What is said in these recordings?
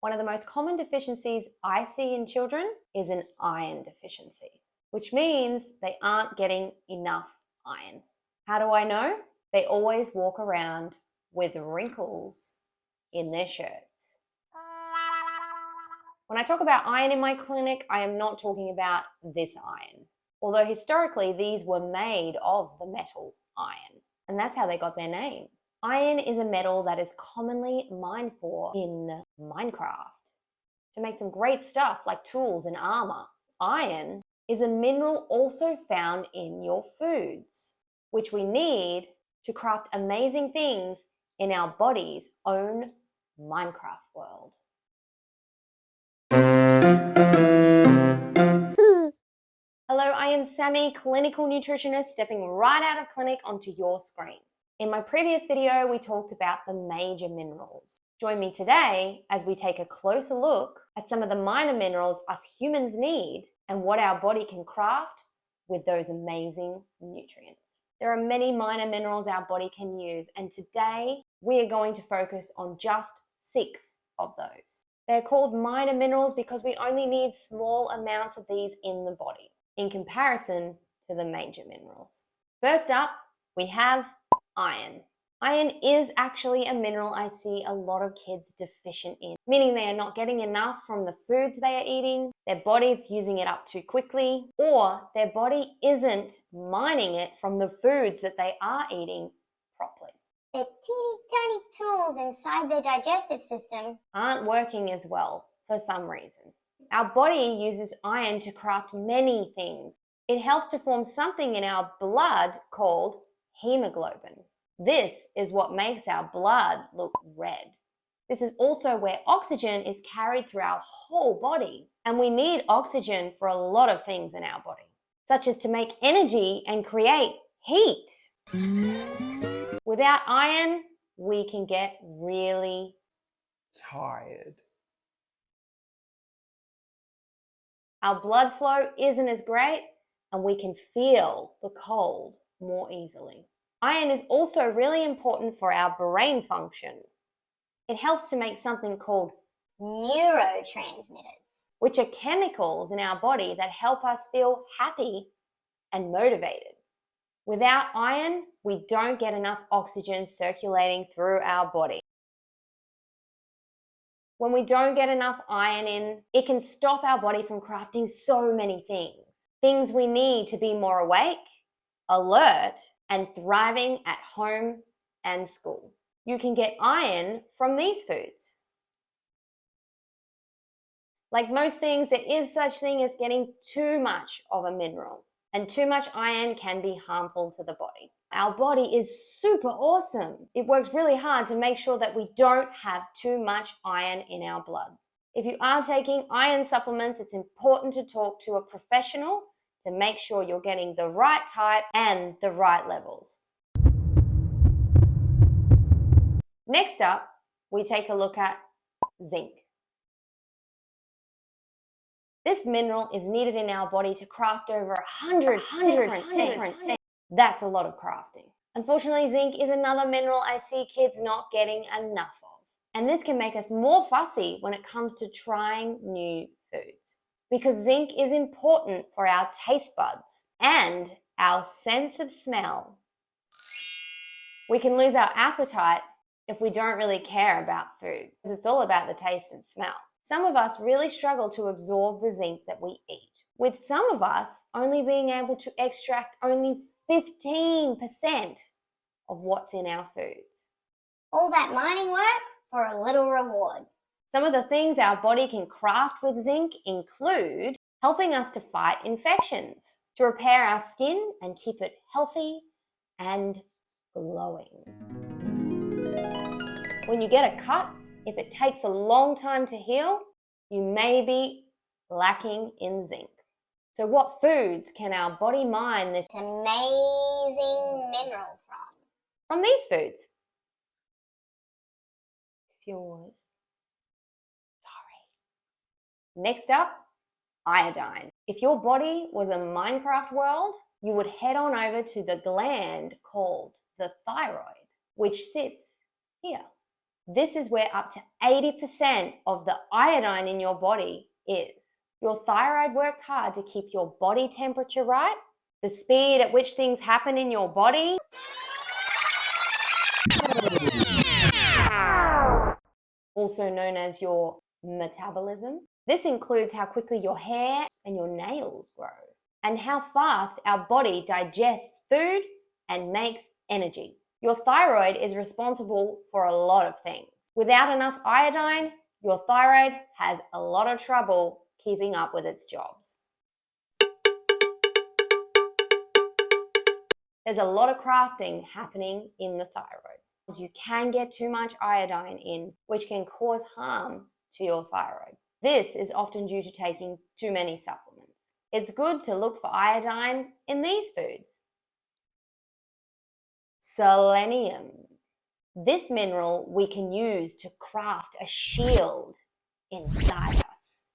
One of the most common deficiencies I see in children is an iron deficiency, which means they aren't getting enough iron. How do I know? They always walk around with wrinkles in their shirts. When I talk about iron in my clinic, I am not talking about this iron, although historically these were made of the metal iron, and that's how they got their name. Iron is a metal that is commonly mined for in Minecraft to make some great stuff like tools and armor. Iron is a mineral also found in your foods, which we need to craft amazing things in our body's own Minecraft world. Hello, I am Sammy, clinical nutritionist, stepping right out of clinic onto your screen. In my previous video, we talked about the major minerals. Join me today as we take a closer look at some of the minor minerals us humans need and what our body can craft with those amazing nutrients. There are many minor minerals our body can use, and today we are going to focus on just 6 of those. They're called minor minerals because we only need small amounts of these in the body in comparison to the major minerals. First up, we have iron. Iron is actually a mineral I see a lot of kids deficient in, meaning they are not getting enough from the foods they are eating, their body's using it up too quickly, or their body isn't mining it from the foods that they are eating properly. The teeny tiny tools inside the digestive system aren't working as well for some reason. Our body uses iron to craft many things. It helps to form something in our blood called hemoglobin. This is what makes our blood look red. This is also where oxygen is carried through our whole body, and we need oxygen for a lot of things in our body, such as to make energy and create heat. Without iron, we can get really tired. Our blood flow isn't as great, and we can feel the cold more easily. Iron is also really important for our brain function. It helps to make something called neurotransmitters, which are chemicals in our body that help us feel happy and motivated. Without iron, we don't get enough oxygen circulating through our body. When we don't get enough iron in, it can stop our body from crafting so many things. Things we need to be more awake, alert, and thriving at home and school. You can get iron from these foods. Like most things, there is such thing as getting too much of a mineral, and too much iron can be harmful to the body. Our body is super awesome. It works really hard to make sure that we don't have too much iron in our blood. If you are taking iron supplements, it's important to talk to a professional to make sure you're getting the right type and the right levels. Next up, we take a look at zinc. This mineral is needed in our body to craft over 100 different things. That's a lot of crafting. Unfortunately, zinc is another mineral I see kids not getting enough of. And this can make us more fussy when it comes to trying new foods, because zinc is important for our taste buds and our sense of smell. We can lose our appetite if we don't really care about food, because it's all about the taste and smell. Some of us really struggle to absorb the zinc that we eat, with some of us only being able to extract only 15% of what's in our foods. All that mining work for a little reward. Some of the things our body can craft with zinc include helping us to fight infections, to repair our skin and keep it healthy and glowing. When you get a cut, if it takes a long time to heal, you may be lacking in zinc. So what foods can our body mine this amazing mineral from? From these foods. It's yours. Sorry. Next up, iodine. If your body was a Minecraft world, you would head on over to the gland called the thyroid, which sits here. This is where up to 80% of the iodine in your body is. Your thyroid works hard to keep your body temperature right, the speed at which things happen in your body, also known as your metabolism. This includes how quickly your hair and your nails grow, and how fast our body digests food and makes energy. Your thyroid is responsible for a lot of things. Without enough iodine, your thyroid has a lot of trouble keeping up with its jobs. There's a lot of crafting happening in the thyroid. You can get too much iodine in, which can cause harm to your thyroid. This is often due to taking too many supplements. It's good to look for iodine in these foods. Selenium. This mineral we can use to craft a shield inside us,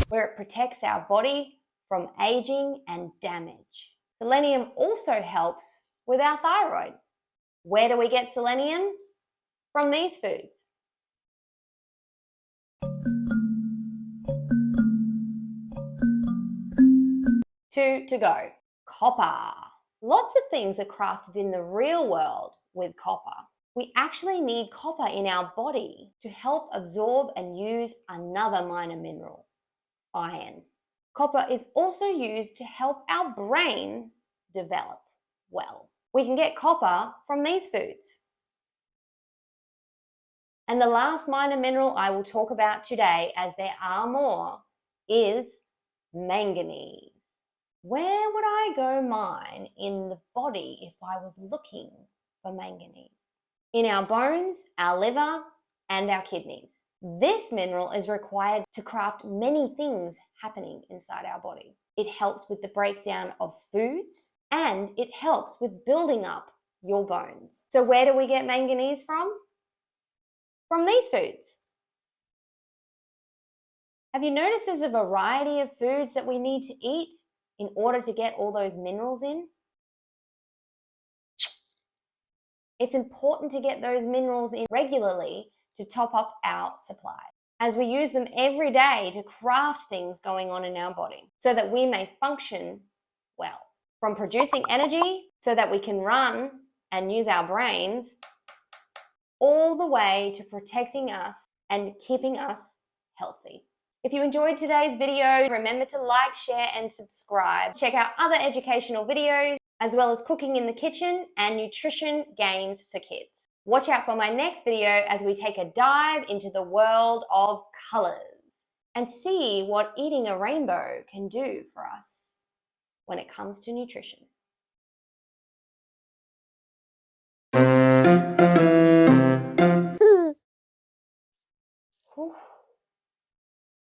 where it protects our body from aging and damage. Selenium also helps with our thyroid. Where do we get selenium? From these foods. 2 to go. Copper. Lots of things are crafted in the real world with copper. We actually need copper in our body to help absorb and use another minor mineral, iron. Copper is also used to help our brain develop well. We can get copper from these foods. And the last minor mineral I will talk about today, as there are more, is manganese. Where would I go mine in the body if I was looking for manganese? In our bones, our liver, and our kidneys. This mineral is required to craft many things happening inside our body. It helps with the breakdown of foods, and it helps with building up your bones. So where do we get manganese from? From these foods. Have you noticed there's a variety of foods that we need to eat in order to get all those minerals in? It's important to get those minerals in regularly to top up our supply, as we use them every day to craft things going on in our body so that we may function well. From producing energy so that we can run and use our brains, all the way to protecting us and keeping us healthy. If you enjoyed today's video, remember to like, share, and subscribe. Check out other educational videos, as well as cooking in the kitchen and nutrition games for kids. Watch out for my next video as we take a dive into the world of colors and see what eating a rainbow can do for us when it comes to nutrition.